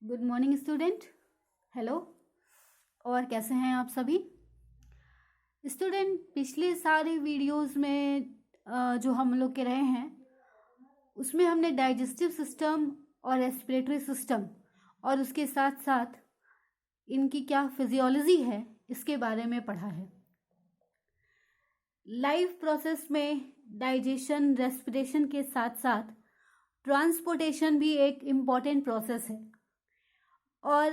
Good morning student. Hello. और कैसे हैं आप सभी स्टूडेंट? पिछले सारे वीडियोस में जो हम लोग के रहे हैं उसमें हमने डाइजेस्टिव सिस्टम और रेस्पिरेटरी सिस्टम और उसके साथ साथ इनकी क्या फिजियोलॉजी है इसके बारे में पढ़ा है। लाइफ प्रोसेस में डाइजेशन रेस्पिरेशन के साथ साथ ट्रांसपोर्टेशन भी एक इम्पॉर्टेंट प्रोसेस है। और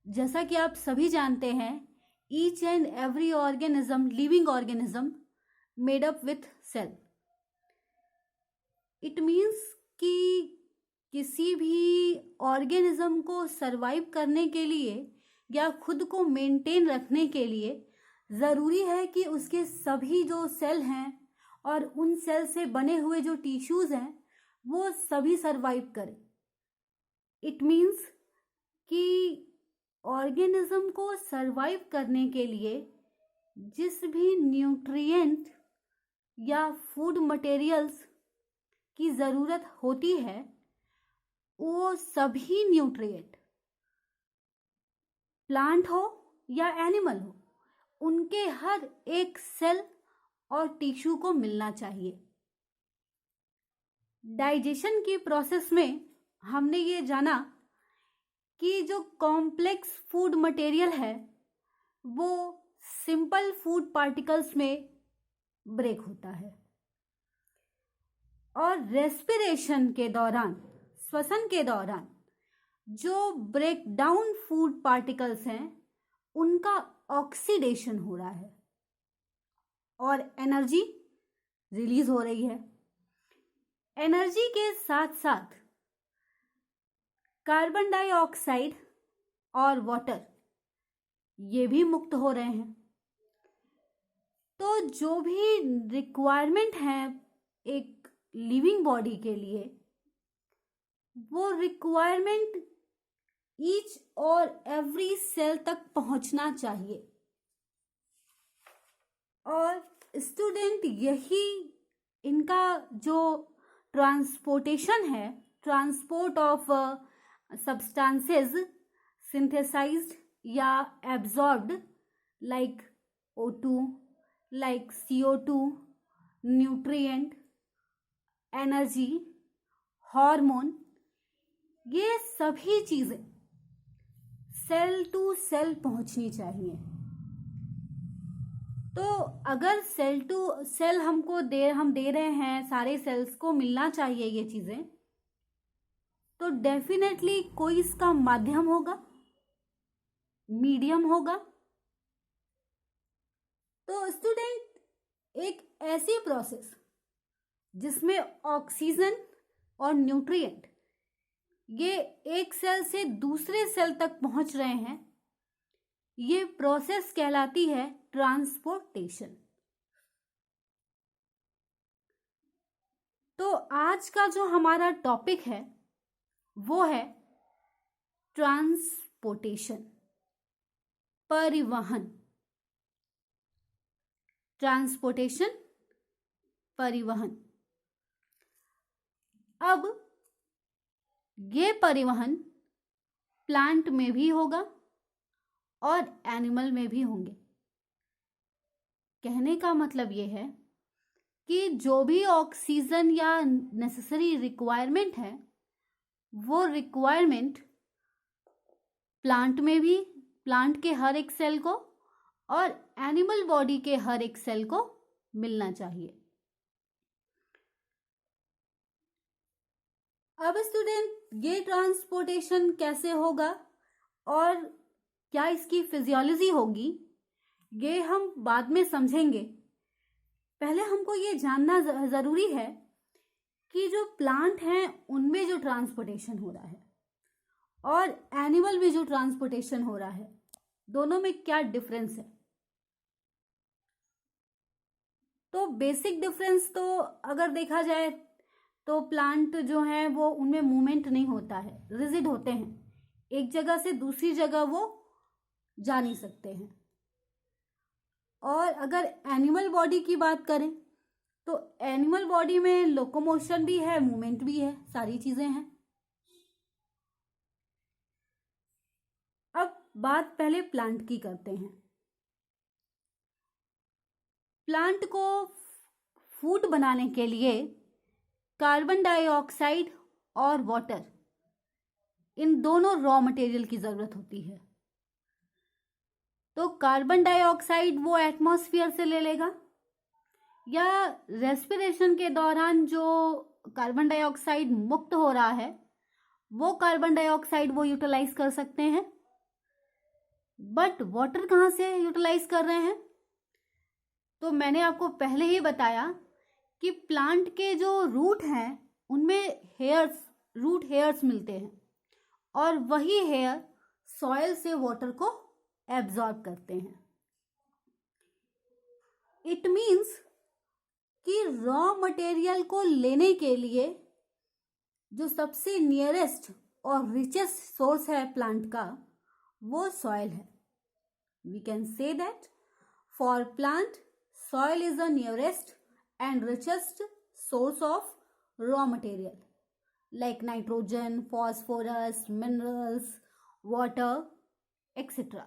जैसा कि आप सभी जानते हैं, each and every organism, living organism made up with cell. It means कि किसी भी ऑर्गेनिज्म को सरवाइव करने के लिए या खुद को मेंटेन रखने के लिए ज़रूरी है कि उसके सभी जो सेल हैं और उन सेल से बने हुए जो टिश्यूज़ हैं वो सभी सरवाइव करें। इट मीन्स कि ऑर्गेनिज्म को सरवाइव करने के लिए जिस भी न्यूट्रिएंट या फूड मटेरियल्स की ज़रूरत होती है वो सभी न्यूट्रिएंट, प्लांट हो या एनिमल हो, उनके हर एक सेल और टिश्यू को मिलना चाहिए। डाइजेशन की प्रोसेस में हमने ये जाना कि जो कॉम्प्लेक्स फूड मटेरियल है वो सिंपल फूड पार्टिकल्स में ब्रेक होता है और रेस्पिरेशन के दौरान, श्वसन के दौरान जो ब्रेक डाउन फूड पार्टिकल्स हैं उनका ऑक्सीडेशन हो रहा है और एनर्जी रिलीज हो रही है। एनर्जी के साथ साथ कार्बन डाइऑक्साइड और वाटर ये भी मुक्त हो रहे हैं। तो जो भी रिक्वायरमेंट है एक लिविंग बॉडी के लिए वो रिक्वायरमेंट ईच और एवरी सेल तक पहुंचना चाहिए। और स्टूडेंट यही इनका जो ट्रांसपोर्टेशन है, ट्रांसपोर्ट ऑफ substances synthesized या absorbed like O2, like CO2, nutrient, energy, hormone, ये सभी चीजें सेल टू सेल पहुंचनी चाहिए। तो अगर सेल टू सेल हम दे रहे हैं, सारे सेल्स को मिलना चाहिए ये चीजें, तो डेफिनेटली कोई इसका माध्यम होगा, मीडियम होगा। तो स्टूडेंट एक ऐसी प्रोसेस जिसमें ऑक्सीजन और न्यूट्रिएंट ये एक सेल से दूसरे सेल तक पहुंच रहे हैं, ये प्रोसेस कहलाती है ट्रांसपोर्टेशन। तो आज का जो हमारा टॉपिक है वो है ट्रांसपोर्टेशन, परिवहन। ट्रांसपोर्टेशन, परिवहन। अब ये परिवहन प्लांट में भी होगा और एनिमल में भी होंगे। कहने का मतलब ये है कि जो भी ऑक्सीजन या नेसेसरी रिक्वायरमेंट है वो रिक्वायरमेंट प्लांट में भी, प्लांट के हर एक सेल को और एनिमल बॉडी के हर एक सेल को मिलना चाहिए। अब स्टूडेंट ये ट्रांसपोर्टेशन कैसे होगा और क्या इसकी फिजियोलॉजी होगी ये हम बाद में समझेंगे। पहले हमको ये जानना जरूरी है कि जो प्लांट हैं उनमें जो ट्रांसपोर्टेशन हो रहा है और एनिमल में जो ट्रांसपोर्टेशन हो रहा है दोनों में क्या डिफरेंस है। तो बेसिक डिफरेंस तो अगर देखा जाए तो प्लांट जो है वो उनमें मूवमेंट नहीं होता है, रिजिड होते हैं, एक जगह से दूसरी जगह वो जा नहीं सकते हैं। और अगर एनिमल बॉडी की बात करें तो एनिमल बॉडी में लोकोमोशन भी है, मूवमेंट भी है, सारी चीजें हैं। बात पहले प्लांट की करते हैं। प्लांट को फूड बनाने के लिए कार्बन डाइऑक्साइड और वाटर, इन दोनों रॉ मटेरियल की ज़रूरत होती है। तो कार्बन डाइऑक्साइड वो एटमॉस्फेयर से ले लेगा, या रेस्पिरेशन के दौरान जो कार्बन डाइऑक्साइड मुक्त हो रहा है वो कार्बन डाइऑक्साइड वो यूटिलाइज कर सकते हैं। बट वाटर कहाँ से यूटिलाइज कर रहे हैं? तो मैंने आपको पहले ही बताया कि प्लांट के जो रूट हैं उनमें रूट हेयर्स मिलते हैं, और वही हेयर सॉइल से वाटर को एब्जॉर्ब करते हैं। इट मीन्स कि रॉ मटेरियल को लेने के लिए जो सबसे नियरेस्ट और रिचेस्ट सोर्स है प्लांट का, वो सॉइल है। We can say that for plant soil is the nearest and richest source of raw material like nitrogen, phosphorus, minerals, water, etc.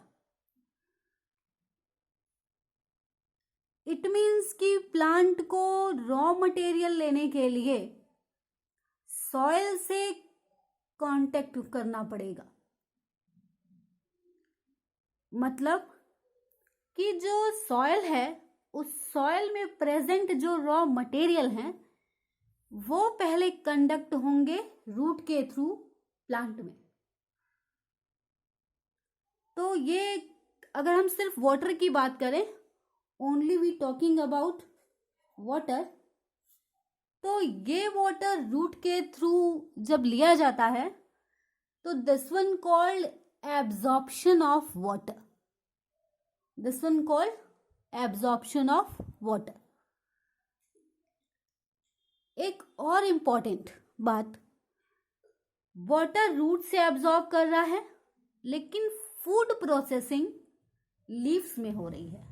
It means कि प्लांट को रॉ मटेरियल लेने के लिए soil से कांटेक्ट करना पड़ेगा। मतलब कि जो सॉइल है उस सॉइल में प्रेजेंट जो रॉ मटेरियल हैं वो पहले कंडक्ट होंगे रूट के थ्रू प्लांट में। तो ये अगर हम सिर्फ वाटर की बात करें, only we talking about water, तो ये वाटर रूट के थ्रू जब लिया जाता है तो this one called absorption of water, this one called absorption of water. एक और इंपॉर्टेंट बात, वाटर रूट से एब्जॉर्ब कर रहा है लेकिन फूड प्रोसेसिंग लीव्स में हो रही है,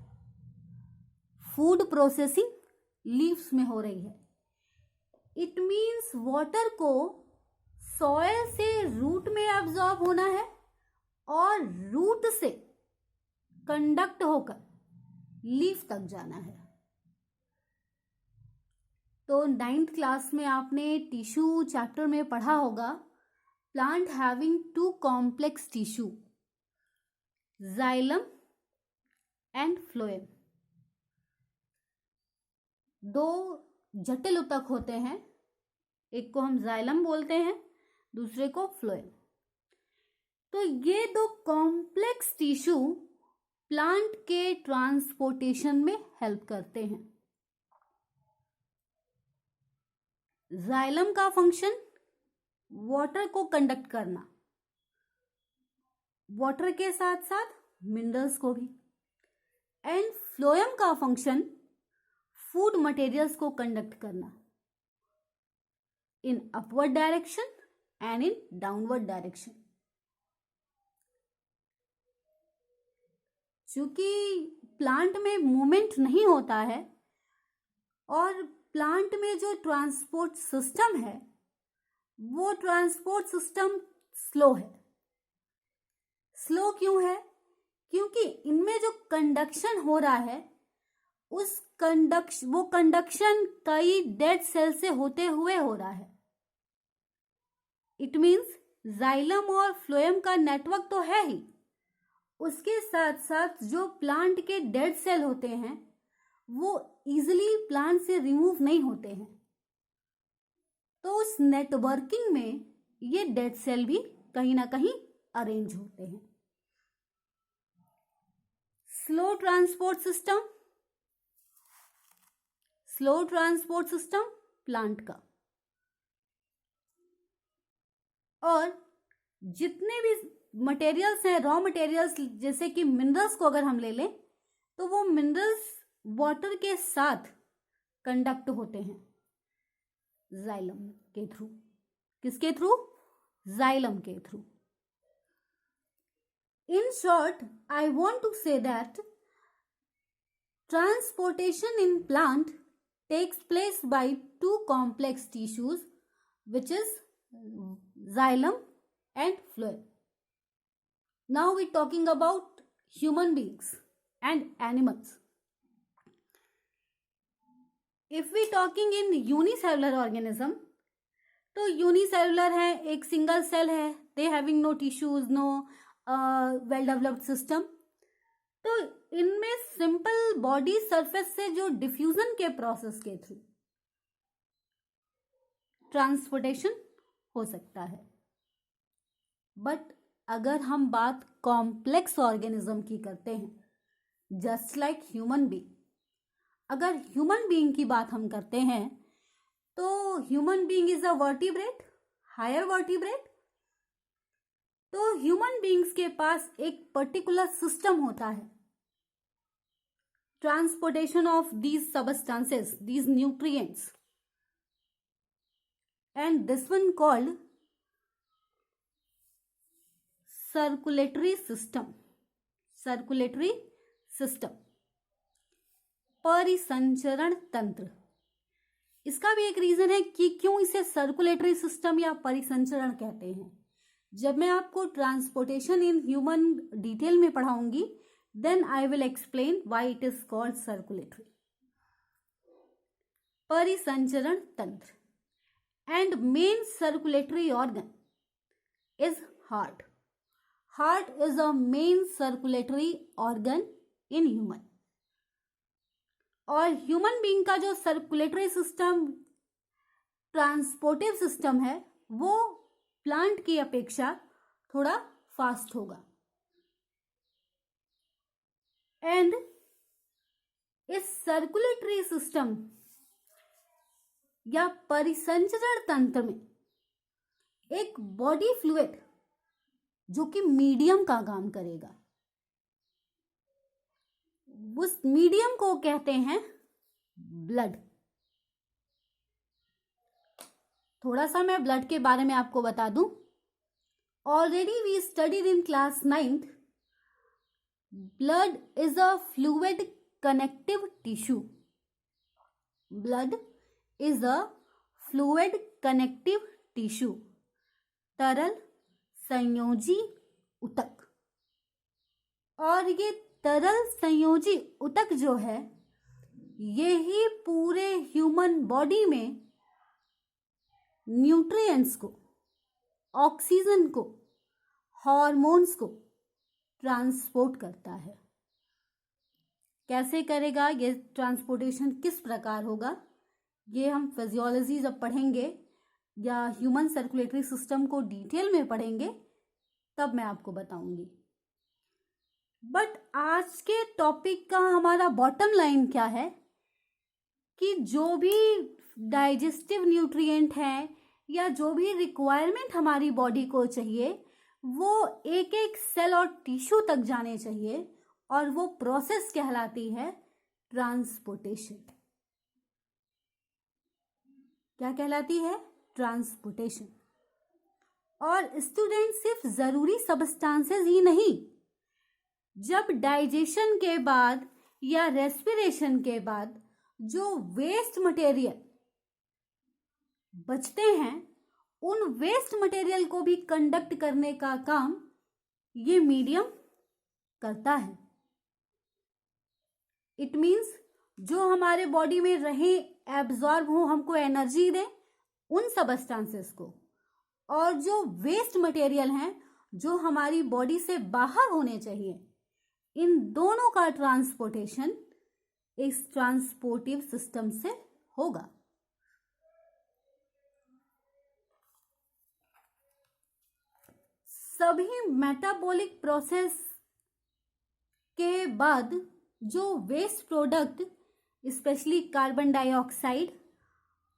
फूड प्रोसेसिंग लीव्स में हो रही है। इट मीन्स वाटर को सॉइल से रूट में एब्जॉर्ब होना है और रूट से कंडक्ट होकर लीफ तक जाना है। तो 9th क्लास में आपने टिश्यू चैप्टर में पढ़ा होगा, plant having two complex tissue, xylem and phloem. दो जटिल ऊतक होते हैं, एक को हम जाइलम बोलते हैं, दूसरे को फ्लोएम। तो ये दो कॉम्प्लेक्स टिश्यू प्लांट के ट्रांसपोर्टेशन में हेल्प करते हैं। जाइलम का फंक्शन वाटर को कंडक्ट करना, वाटर के साथ साथ मिनरल्स को भी, एंड फ्लोएम का फंक्शन फूड मटेरियल्स को कंडक्ट करना in upward direction and in downward direction. क्योंकि प्लांट में मूवमेंट नहीं होता है और प्लांट में जो ट्रांसपोर्ट सिस्टम है वो ट्रांसपोर्ट सिस्टम स्लो है। स्लो क्यों है? क्योंकि इनमें जो कंडक्शन हो रहा है वो कंडक्शन कई डेड सेल से होते हुए हो रहा है। इट मीन्स जाइलम और फ्लोएम का नेटवर्क तो है ही, उसके साथ साथ जो प्लांट के डेड सेल होते हैं वो इजीली प्लांट से रिमूव नहीं होते हैं। तो उस नेटवर्किंग में ये डेड सेल भी कहीं ना कहीं अरेंज होते हैं। स्लो ट्रांसपोर्ट सिस्टम प्लांट का, और जितने भी मटेरियल्स हैं, रॉ मटेरियल्स, जैसे कि मिनरल्स को अगर हम ले लें तो वो मिनरल्स वाटर के साथ कंडक्ट होते हैं जाइलम के थ्रू। किसके थ्रू? जाइलम के through. In short, I want to say that transportation in plant takes place by two complex tissues, which is xylem and phloem. Now we're talking about human beings and animals. If we talking in unicellular organism, तो unicellular है, एक single cell है, they having no tissues, no well developed system. तो इनमें simple body surface से जो diffusion के process के थ्रू ट्रांसपोर्टेशन हो सकता है. बट अगर हम बात कॉम्प्लेक्स ऑर्गेनिज्म की करते हैं, जस्ट लाइक ह्यूमन बीइंग, अगर ह्यूमन बीइंग की बात हम करते हैं तो human being is a vertebrate, higher vertebrate. तो ह्यूमन बीइंग्स के पास एक पर्टिकुलर सिस्टम होता है transportation of these substances, these nutrients, and this one called circulatory system. Circulatory system, परिसंचरण तंत्र. इसका भी एक रीजन है कि क्यों इसे सर्कुलेटरी सिस्टम या परिसंचरण कहते हैं. जब मैं आपको ट्रांसपोर्टेशन इन ह्यूमन डिटेल में पढ़ाऊंगी, then I will explain why it is called circulatory. परिसंचरण तंत्र. And main circulatory organ is heart. Heart is a main circulatory organ in human. और ह्यूमन बीइंग का जो सर्कुलेटरी सिस्टम, ट्रांसपोर्टिव सिस्टम है, वो plant की अपेक्षा थोड़ा फास्ट होगा. एंड इस सर्कुलेटरी सिस्टम या परिसंचरण तंत्र में एक बॉडी फ्लूइड जो कि मीडियम का काम करेगा, उस मीडियम को कहते हैं ब्लड. थोड़ा सा मैं ब्लड के बारे में आपको बता दूं. Already we studied in class 9th. Blood is a fluid connective tissue. Blood is a fluid connective tissue, तरल संयोजी ऊतक. और ये तरल संयोजी ऊतक जो है, ये ही पूरे ह्यूमन बॉडी में न्यूट्रिएंट्स को, ऑक्सीजन को, हार्मोन्स को ट्रांसपोर्ट करता है. कैसे करेगा ये ट्रांसपोर्टेशन, किस प्रकार होगा, ये हम फिजियोलॉजी जब पढ़ेंगे या ह्यूमन सर्कुलेटरी सिस्टम को डिटेल में पढ़ेंगे तब मैं आपको बताऊंगी. बट आज के टॉपिक का हमारा बॉटम लाइन क्या है कि जो भी डाइजेस्टिव न्यूट्रिएंट है या जो भी रिक्वायरमेंट हमारी बॉडी को चाहिए, वो एक एक सेल और टिश्यू तक जाने चाहिए, और वो प्रोसेस कहलाती है ट्रांसपोर्टेशन. क्या कहलाती है? ट्रांसपोर्टेशन. और स्टूडेंट सिर्फ जरूरी सबस्टेंसेस ही नहीं, जब डाइजेशन के बाद या रेस्पिरेशन के बाद जो वेस्ट मटेरियल बचते हैं, उन वेस्ट मटेरियल को भी कंडक्ट करने का काम ये मीडियम करता है. इट मीन्स जो हमारे बॉडी में रहे, एब्जॉर्ब हो, हमको एनर्जी दे, उन सबस्टेंसेस को, और जो वेस्ट मटेरियल हैं जो हमारी बॉडी से बाहर होने चाहिए, इन दोनों का ट्रांसपोर्टेशन इस ट्रांसपोर्टिव सिस्टम से होगा. सभी मेटाबॉलिक प्रोसेस के बाद जो waste product, specially carbon dioxide,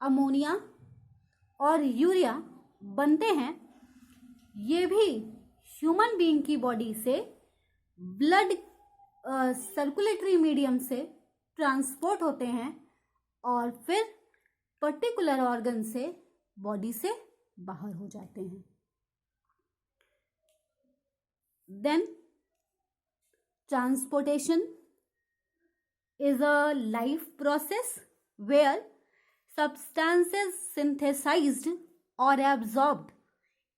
ammonia और यूरिया बनते हैं, ये भी ह्यूमन बीइंग की बॉडी से ब्लड सर्कुलेटरी मीडियम से ट्रांसपोर्ट होते हैं और फिर पर्टिकुलर ऑर्गन से बॉडी से बाहर हो जाते हैं. Then transportation is a life process where substances synthesized or absorbed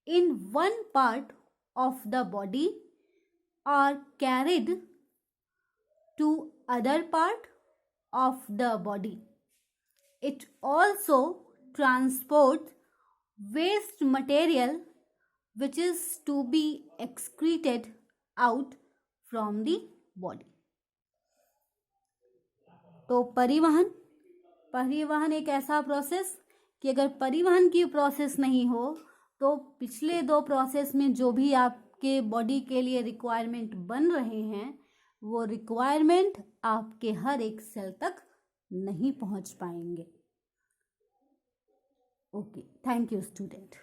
in one part of the body are carried to other part of the body. It also transports waste material which is to be excreted out from the body. तो परिवहन एक ऐसा process कि अगर परिवहन की process नहीं हो तो पिछले दो प्रोसेस में जो भी आपके बॉडी के लिए रिक्वायरमेंट बन रहे हैं वो रिक्वायरमेंट आपके हर एक सेल तक नहीं पहुंच पाएंगे. Okay, thank you student.